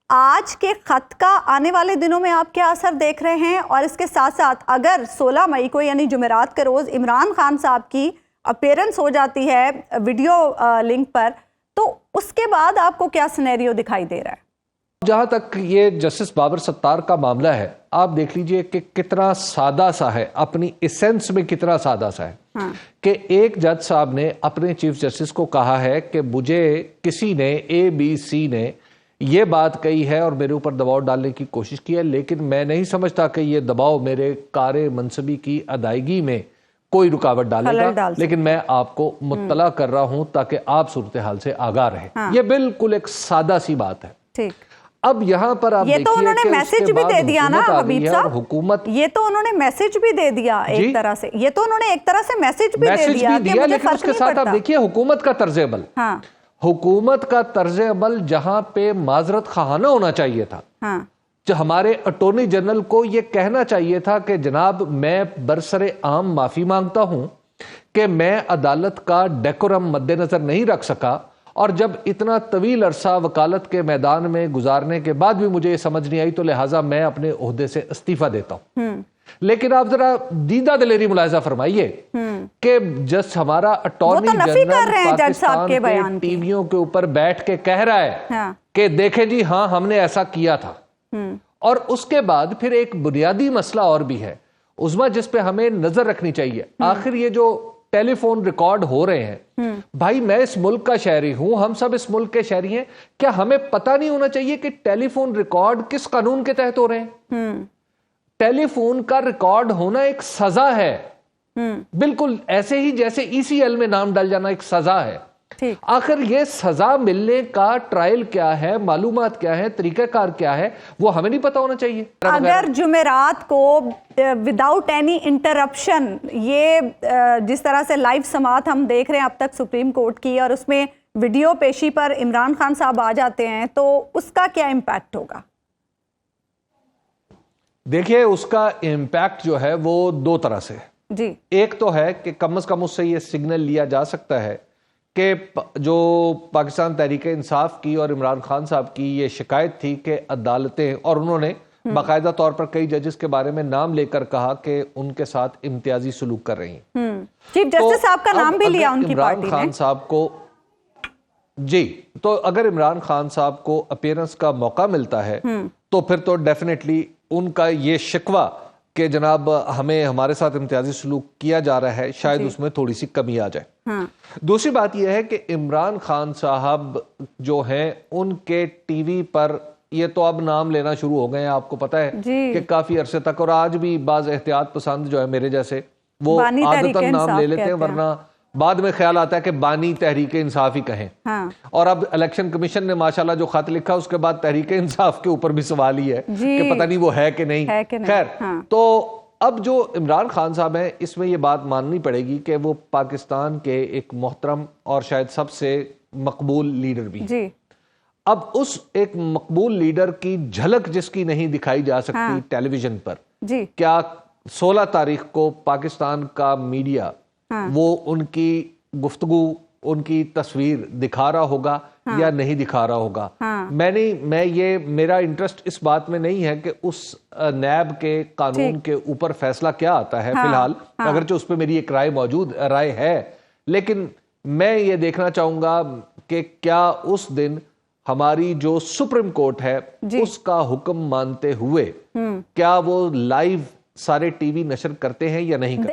आज के खत का आने वाले दिनों में आप क्या असर देख रहे हैं? और इसके साथ साथ अगर 16 मई को यानी जुमेरात के रोज इमरान खान साहब की अपीयरेंस हो जाती है वीडियो लिंक पर, तो उसके बाद आपको क्या सिनेरियो दिखाई दे रहा है? जहां तक ये जस्टिस बाबर सत्तार का मामला है, आप देख लीजिए कि कितना सादा सा है, अपनी एसेंस में कितना सादा सा है। हाँ। कि एक जज साहब ने अपने चीफ जस्टिस को कहा है कि मुझे किसी ने ABC ने ये बात कही है और मेरे ऊपर दबाव डालने की कोशिश की है, लेकिन मैं नहीं समझता कि ये दबाव मेरे कार्य मनसबी की अदायगी में कोई रुकावट डालेगा, लेकिन मैं आपको मुत्तला कर रहा हूं ताकि आप सूरत हाल से आगाह रहें। हाँ। ये बिल्कुल एक सादा सी बात है। ठीक। अब यहाँ पर आप ये तो उन्होंने मैसेज भी दे दिया ना हबीब साहब, हुकूमत, ये तो उन्होंने मैसेज भी दे दिया एक तरह से, ये तो उन्होंने एक तरह से मैसेज भी दे दिया, लेकिन उसके साथ आप देखिए हुकूमत का तर्ज अमल। हाँ। हुकूमत का तर्ज अमल जहां पे माजरत खाना होना चाहिए था। हाँ। जो हमारे अटॉर्नी जनरल को यह कहना चाहिए था कि जनाब मैं बरसरे आम माफी मांगता हूं कि मैं अदालत का डेकोरम मद्देनजर नहीं रख सका, और जब इतना तवील अरसा वकालत के मैदान में गुजारने के बाद भी मुझे ये समझ नहीं आई, तो लिहाजा मैं अपने ओहदे से इस्तीफा देता हूं। लेकिन आप जरा दीदा दिलेरी मुलाहिजा फरमाइए कि जस्ट हमारा अटॉर्नी जनरल पाकिस्तान के टीवियों के ऊपर बैठ के कह रहा है कि देखें जी हाँ हमने ऐसा किया था, और उसके बाद फिर एक बुनियादी मसला और भी है उस्मा जिस पे हमें नजर रखनी चाहिए। आखिर ये जो टेलीफोन रिकॉर्ड हो रहे हैं, भाई मैं इस मुल्क का शहरी हूं, हम सब इस मुल्क के शहरी हैं, क्या हमें पता नहीं होना चाहिए कि टेलीफोन रिकॉर्ड किस कानून के तहत हो रहे हैं? टेलीफोन का रिकॉर्ड होना एक सजा है, बिल्कुल ऐसे ही जैसे ECL में नाम डाल जाना एक सजा है। आखिर ये सजा मिलने का ट्रायल क्या है, मालूमात क्या है, तरीकाकार क्या है, वो हमें नहीं पता होना चाहिए। अगर जुमेरात को विदाउट एनी इंटरप्शन ये जिस तरह से लाइव समाअत हम देख रहे हैं अब तक सुप्रीम कोर्ट की, और उसमें वीडियो पेशी पर इमरान खान साहब आ जाते हैं, तो उसका क्या इम्पैक्ट होगा? देखिए उसका इम्पैक्ट जो है वो दो तरह से जी। एक तो है कि कम से कम उससे ये सिग्नल लिया जा सकता है कि जो पाकिस्तान तहरीक-ए-इंसाफ की और इमरान खान साहब की ये शिकायत थी कि अदालतें, और उन्होंने बाकायदा तौर पर कई जजेस के बारे में नाम लेकर कहा कि उनके साथ इम्तियाजी सलूक कर रही हैं। चीफ जस्टिस साहब का नाम भी लिया उनकी पार्टी ने। इमरान खान साहब को जी, तो अगर इमरान खान साहब को अपीयरेंस का मौका मिलता है तो फिर तो डेफिनेटली उनका ये शिकवा कि जनाब हमें हमारे साथ इम्तियाजी सलूक किया जा रहा है, शायद उसमें थोड़ी सी कमी आ जाए। हाँ। दूसरी बात यह है कि इमरान खान साहब जो हैं उनके टीवी पर ये तो अब नाम लेना शुरू हो गए हैं, आपको पता है कि काफी अरसे तक, और आज भी बाज एहतियात पसंद जो है मेरे जैसे वो आदतन नाम ले लेते हैं, वरना बाद में ख्याल आता है कि बानी तहरीके इंसाफ ही कहें। हाँ। और अब इलेक्शन कमीशन ने माशाल्लाह जो खत लिखा उसके बाद तहरीके इंसाफ के ऊपर भी सवाल ही है कि पता नहीं वो है कि नहीं। खैर, हाँ। तो अब जो इमरान खान साहब हैं इसमें ये बात माननी पड़ेगी कि वो पाकिस्तान के एक मोहतरम और शायद सबसे मकबूल लीडर भी हैं। अब उस एक मकबूल लीडर की झलक जिसकी नहीं दिखाई जा सकती हाँ। टेलीविजन पर जी। क्या 16 तारीख को पाकिस्तान का मीडिया हाँ। वो उनकी गुफ्तगू, उनकी तस्वीर दिखा रहा होगा हाँ। या नहीं दिखा रहा होगा? हाँ। मेरा इंटरेस्ट इस बात में नहीं है कि उस नैब के कानून के ऊपर फैसला क्या आता है। हाँ। फिलहाल हाँ। अगरचे उस पर मेरी एक राय है, लेकिन मैं ये देखना चाहूंगा कि क्या उस दिन हमारी जो सुप्रीम कोर्ट है उसका हुक्म मानते हुए क्या वो लाइव सारे टीवी नशर करते हैं या नहीं करते।